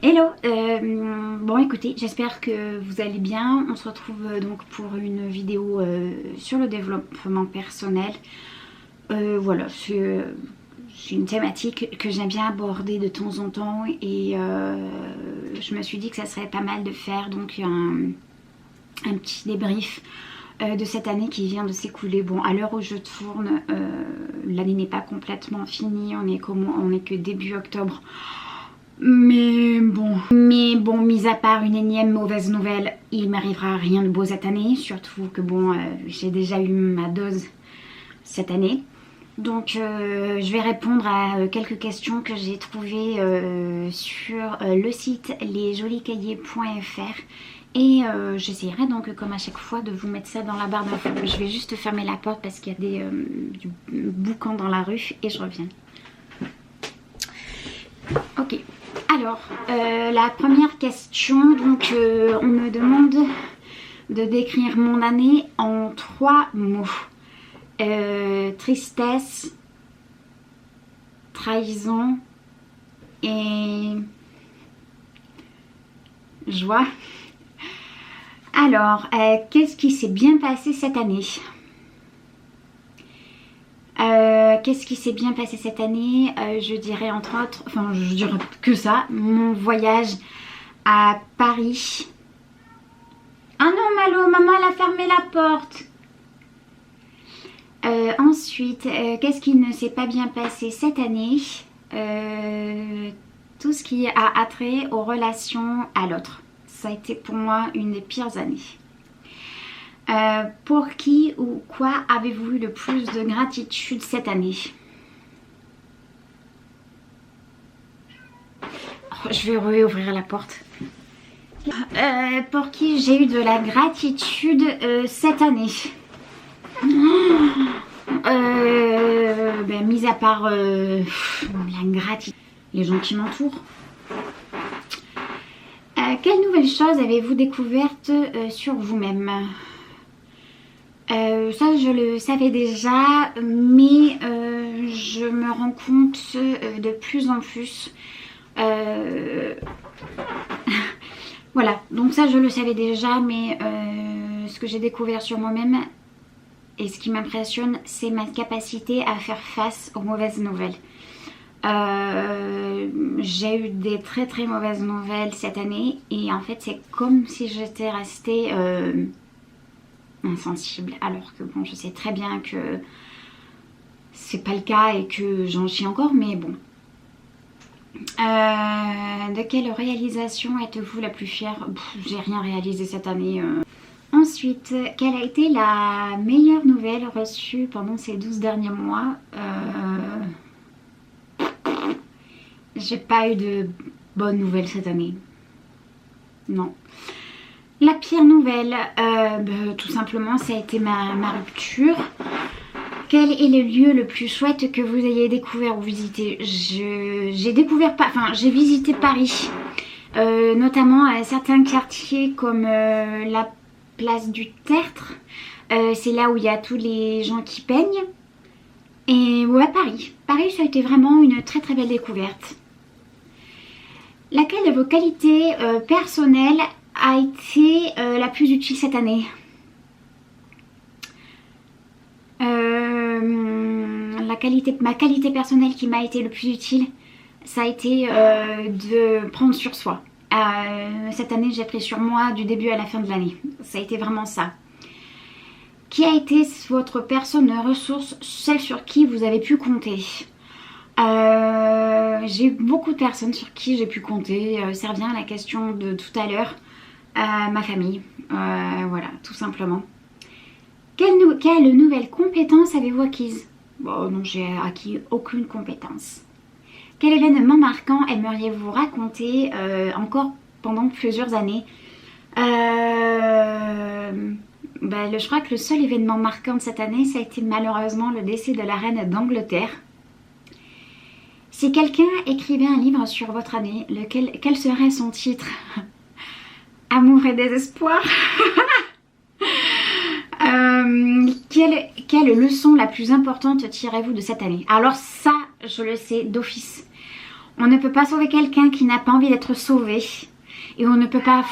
Hello, bon écoutez, j'espère que vous allez bien. On se retrouve donc pour une vidéo sur le développement personnel. Voilà, c'est une thématique que j'aime bien aborder de temps en temps et je me suis dit que ça serait pas mal de faire donc un petit débrief de cette année qui vient de s'écouler. Bon, à l'heure où je tourne, l'année n'est pas complètement finie, on est que début octobre. Mais bon, mis à part une énième mauvaise nouvelle, il m'arrivera rien de beau cette année. Surtout que bon, j'ai déjà eu ma dose cette année. Donc je vais répondre à quelques questions que j'ai trouvées sur le site lesjolicahiers.fr. Et j'essaierai donc comme à chaque fois de vous mettre ça dans la barre d'infos. Je vais juste fermer la porte parce qu'il y a du boucan dans la rue et je reviens. Ok. Alors, la première question, donc on me demande de décrire mon année en 3 mots. Tristesse, trahison et joie. Alors, qu'est-ce qui s'est bien passé cette année ? Qu'est-ce qui s'est bien passé cette année ? Je dirais entre autres, enfin je dirais que ça, mon voyage à Paris. Ah non Malo, maman elle a fermé la porte. Ensuite, qu'est-ce qui ne s'est pas bien passé cette année ? Tout ce qui a attrait aux relations à l'autre. Ça a été pour moi une des pires années. Pour qui ou quoi avez-vous eu le plus de gratitude cette année ? Oh, je vais réouvrir la porte. Pour qui j'ai eu de la gratitude cette année ? Mis à part la gratitude, les gens qui m'entourent. Quelle nouvelle chose avez-vous découverte sur vous-même ? Ça je le savais déjà, mais je me rends compte de plus en plus. Voilà, donc ça je le savais déjà, mais ce que j'ai découvert sur moi-même et ce qui m'impressionne, c'est ma capacité à faire face aux mauvaises nouvelles. J'ai eu des très très mauvaises nouvelles cette année et en fait c'est comme si j'étais restée insensible, alors que bon, je sais très bien que c'est pas le cas et que j'en chie encore, mais bon. De quelle réalisation êtes-vous la plus fière ? J'ai rien réalisé cette année. Ensuite, quelle a été la meilleure nouvelle reçue pendant ces 12 derniers mois ? J'ai pas eu de bonnes nouvelles cette année. Non. La pire nouvelle, tout simplement, ça a été ma rupture. Quel est le lieu le plus chouette que vous ayez découvert ou visité ? J'ai visité Paris, notamment certains quartiers comme la place du Tertre. C'est là où il y a tous les gens qui peignent. Et ouais, Paris. Paris, ça a été vraiment une très très belle découverte. Laquelle de vos qualités personnelles a été la plus utile cette année ? Ma qualité personnelle qui m'a été le plus utile, ça a été de prendre sur soi. Cette année, j'ai pris sur moi du début à la fin de l'année. Ça a été vraiment ça. Qui a été votre personne ressource, celle sur qui vous avez pu compter ? J'ai eu beaucoup de personnes sur qui j'ai pu compter. Ça revient à la question de tout à l'heure. Ma famille. Voilà, tout simplement. Quelle nouvelle compétence avez-vous acquise ? Bon, non, j'ai acquis aucune compétence. Quel événement marquant aimeriez-vous raconter encore pendant plusieurs années ? Je crois que le seul événement marquant de cette année, ça a été malheureusement le décès de la reine d'Angleterre. Si quelqu'un écrivait un livre sur votre année, quel serait son titre ? Amour et désespoir. Quelle leçon la plus importante tirez-vous de cette année ? Alors ça, je le sais d'office. On ne peut pas sauver quelqu'un qui n'a pas envie d'être sauvé. Et on ne peut pas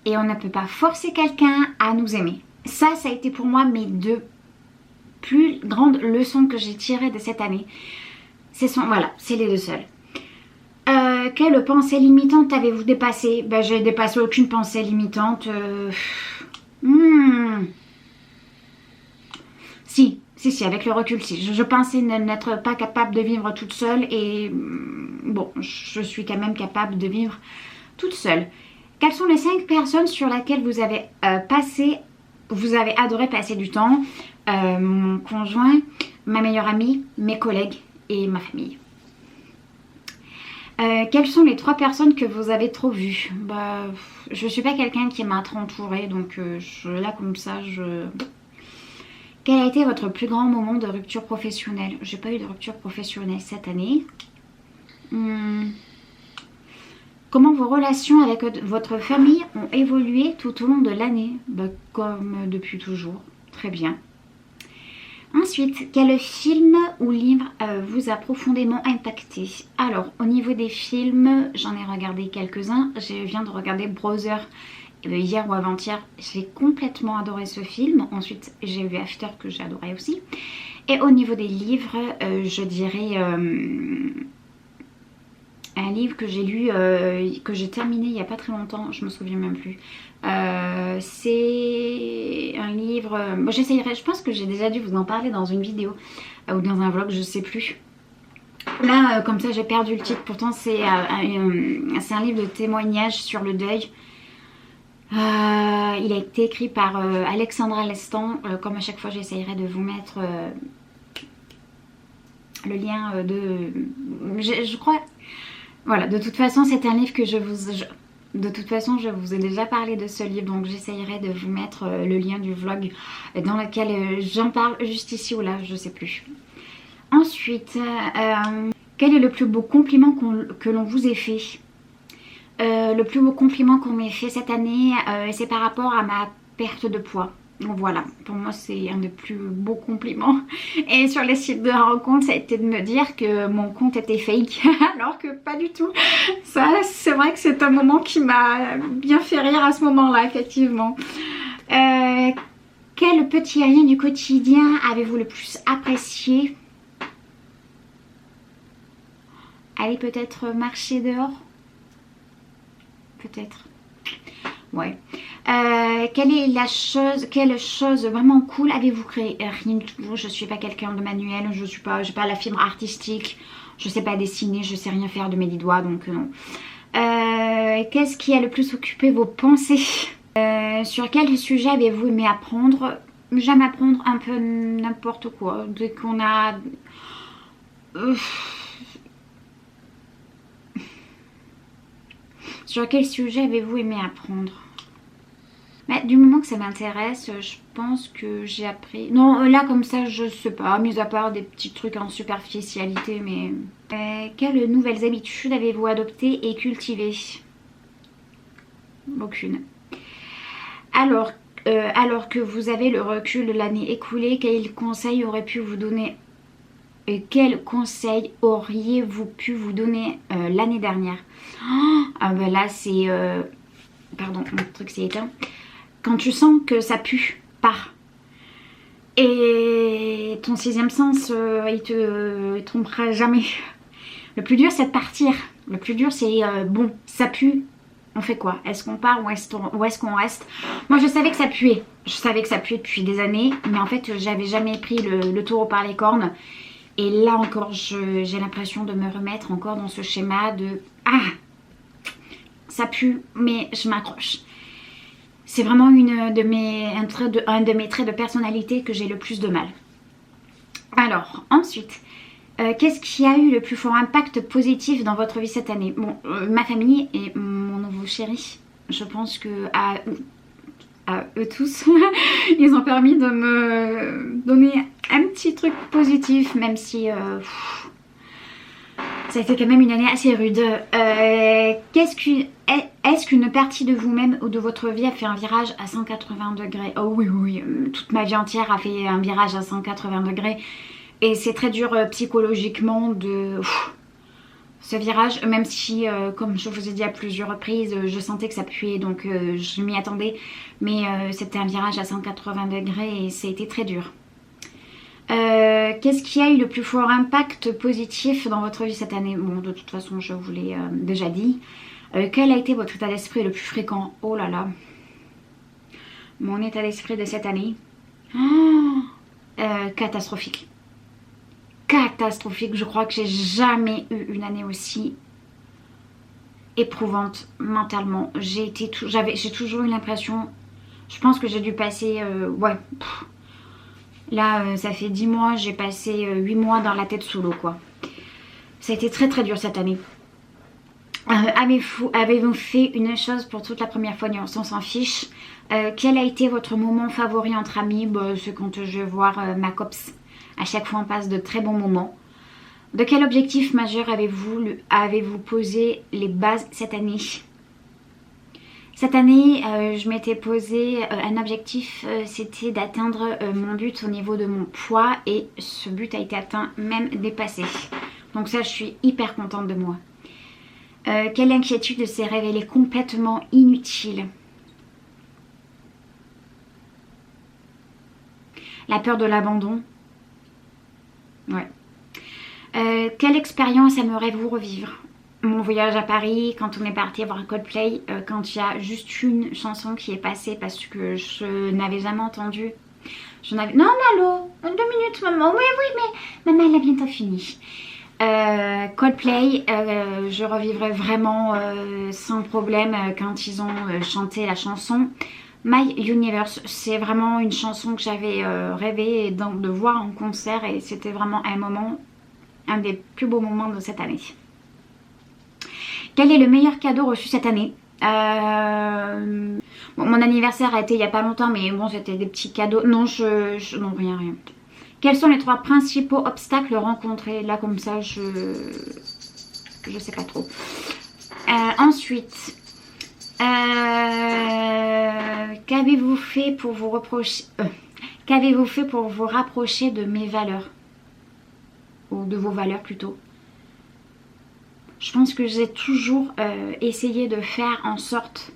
et on ne peut pas forcer quelqu'un à nous aimer. Ça a été pour moi mes deux plus grandes leçons que j'ai tirées de cette année. Voilà, c'est les deux seules. Quelle pensée limitante avez-vous dépassé? Ben, j'ai dépassé aucune pensée limitante. Si, avec le recul, si. Je pensais n'être pas capable de vivre toute seule et bon, je suis quand même capable de vivre toute seule. Quelles sont les 5 personnes sur lesquelles vous avez adoré passer du temps? Mon conjoint, ma meilleure amie, mes collègues et ma famille. Quelles sont les 3 personnes que vous avez trop vues? Bah, je suis pas quelqu'un qui m'a trop entourée, donc là comme ça, Quel a été votre plus grand moment de rupture professionnelle? J'ai pas eu de rupture professionnelle cette année. Comment vos relations avec votre famille ont évolué tout au long de l'année? Bah, comme depuis toujours. Très bien. Ensuite, quel film ou livre vous a profondément impacté? Alors, au niveau des films, j'en ai regardé quelques-uns. Je viens de regarder Brother hier ou avant-hier. J'ai complètement adoré ce film. Ensuite, j'ai vu After que j'ai adoré aussi. Et au niveau des livres, je dirais un livre que j'ai lu, que j'ai terminé il n'y a pas très longtemps. Je me souviens même plus. C'est un livre... Bon, j'essayerai, je pense que j'ai déjà dû vous en parler dans une vidéo ou dans un vlog, je sais plus. Là, comme ça, j'ai perdu le titre. Pourtant, c'est un livre de témoignage sur le deuil. Il a été écrit par Alexandra Lestan. Comme à chaque fois, j'essayerai de vous mettre le lien de... Je crois... Voilà, de toute façon, c'est un livre que de toute façon, je vous ai déjà parlé de ce livre, donc j'essayerai de vous mettre le lien du vlog dans lequel j'en parle juste ici ou là, je sais plus. Ensuite, quel est le plus beau compliment que l'on vous ait fait? Le plus beau compliment qu'on m'ait fait cette année, c'est par rapport à ma perte de poids. Donc voilà, pour moi c'est un des plus beaux compliments. Et sur les sites de rencontres, ça a été de me dire que mon compte était fake, alors que pas du tout. Ça, c'est vrai que c'est un moment qui m'a bien fait rire à ce moment-là, effectivement. Quel petit rien du quotidien avez-vous le plus apprécié? Allez peut-être marcher dehors? Peut-être. Ouais. Quelle chose vraiment cool avez-vous créé? Rien du tout. Je suis pas quelqu'un de manuel. J'ai pas la fibre artistique. Je sais pas dessiner. Je sais rien faire de mes 10 doigts. Donc non. Qu'est-ce qui a le plus occupé vos pensées? Sur quel sujet avez-vous aimé apprendre? J'aime apprendre un peu n'importe quoi. Dès qu'on a... Sur quel sujet avez-vous aimé apprendre? Mais du moment que ça m'intéresse, je pense que j'ai appris... Non, là comme ça, je sais pas, mis à part des petits trucs en superficialité, mais... quelles nouvelles habitudes avez-vous adoptées et cultivées? Aucune. Alors que vous avez le recul de l'année écoulée, quels conseils auriez pu vous donner l'année dernière? Ah ben là c'est... Pardon, mon truc s'est éteint. Quand tu sens que ça pue, pars. Et ton 6e sens, il te trompera jamais. Le plus dur c'est de partir. Le plus dur c'est, bon, ça pue. On fait quoi? Est-ce qu'on part ou est-ce qu'on reste? Moi je savais que ça puait. Je savais que ça puait depuis des années. Mais en fait j'avais jamais pris le taureau par les cornes. Et là encore j'ai l'impression de me remettre encore dans ce schéma de... Ah, ça pue mais je m'accroche. C'est vraiment un de mes traits de personnalité que j'ai le plus de mal. Alors ensuite, qu'est-ce qui a eu le plus fort impact positif dans votre vie cette année? Bon, ma famille et mon nouveau chéri. Je pense que à eux tous, ils ont permis de me donner un petit truc positif, même si ça a été quand même une année assez rude. Est-ce qu'une partie de vous-même ou de votre vie a fait un virage à 180 degrés? Oh oui, oui, toute ma vie entière a fait un virage à 180 degrés. Et c'est très dur psychologiquement ce virage, même si comme je vous ai dit à plusieurs reprises, je sentais que ça puait, donc je m'y attendais, mais c'était un virage à 180 degrés et ça a été très dur. Qu'est-ce qui a eu le plus fort impact positif dans votre vie cette année? Bon, de toute façon, je vous l'ai déjà dit. Quel a été votre état d'esprit le plus fréquent? Oh là là. Mon état d'esprit de cette année, catastrophique. Catastrophique. Je crois que j'ai jamais eu une année aussi éprouvante mentalement. J'ai toujours eu l'impression, je pense que j'ai dû passer, ouais, là ça fait 10 mois, j'ai passé 8 mois dans la tête sous l'eau quoi. Ça a été très très dur cette année. Avez-vous fait une chose pour toute la première fois? On s'en fiche. Quel a été votre moment favori entre amis? C'est quand je vais voir ma copse. À chaque fois on passe de très bons moments. De quel objectif majeur avez-vous posé les bases cette année? Cette année, je m'étais posé un objectif, c'était d'atteindre mon but au niveau de mon poids. Et ce but a été atteint, même dépassé. Donc ça, je suis hyper contente de moi. Quelle inquiétude s'est révélée complètement inutile? La peur de l'abandon. Ouais. Quelle expérience aimeriez-vous revivre? Mon voyage à Paris, quand on est parti voir Coldplay, quand il y a juste une chanson qui est passée parce que je n'avais jamais entendu. Non, Malo, 2 minutes maman. Oui, mais maman elle a bientôt fini. Coldplay, je revivrai vraiment sans problème quand ils ont chanté la chanson My Universe. C'est vraiment une chanson que j'avais rêvé de voir en concert et c'était vraiment un des plus beaux moments de cette année. Quel est le meilleur cadeau reçu cette année? Bon, mon anniversaire a été il n'y a pas longtemps, mais bon, c'était des petits cadeaux. Non, non, rien. Quels sont les 3 principaux obstacles rencontrés? Là, comme ça, je sais pas trop. Ensuite, qu'avez-vous fait pour vous rapprocher de mes valeurs? Ou de vos valeurs plutôt. Je pense que j'ai toujours essayé de faire en sorte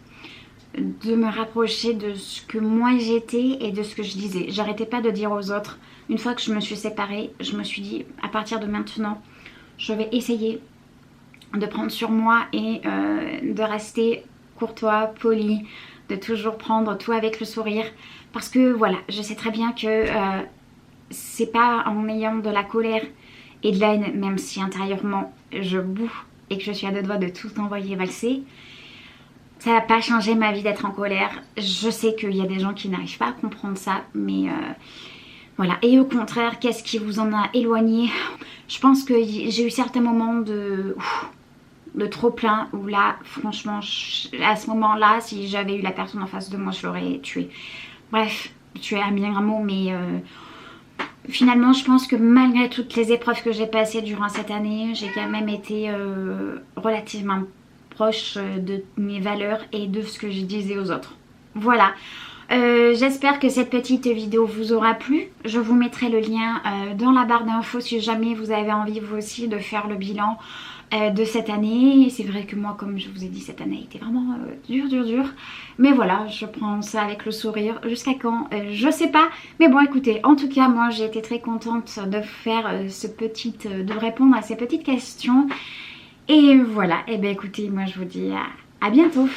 de me rapprocher de ce que moi j'étais et de ce que je disais. J'arrêtais pas de dire aux autres. Une fois que je me suis séparée, je me suis dit à partir de maintenant, je vais essayer de prendre sur moi et de rester courtois, poli, de toujours prendre tout avec le sourire. Parce que voilà, je sais très bien que c'est pas en ayant de la colère et de la haine, même si intérieurement je boue et que je suis à 2 doigts de tout envoyer valser, ça n'a pas changé ma vie d'être en colère. Je sais qu'il y a des gens qui n'arrivent pas à comprendre ça, mais voilà. Et au contraire, qu'est-ce qui vous en a éloigné? Je pense que j'ai eu certains moments de trop plein où là, franchement, à ce moment-là, si j'avais eu la personne en face de moi, je l'aurais tué. Bref, tuer un bien grand mot, mais finalement, je pense que malgré toutes les épreuves que j'ai passées durant cette année, j'ai quand même été relativement proche de mes valeurs et de ce que je disais aux autres. Voilà. J'espère que cette petite vidéo vous aura plu. Je vous mettrai le lien dans la barre d'infos si jamais vous avez envie vous aussi de faire le bilan de cette année. C'est vrai que moi, comme je vous ai dit, cette année a été vraiment dur. Mais voilà, je prends ça avec le sourire. Jusqu'à quand je sais pas. Mais bon, écoutez, en tout cas, moi j'ai été très contente de faire de répondre à ces petites questions. Et voilà, et bien écoutez, moi je vous dis à bientôt.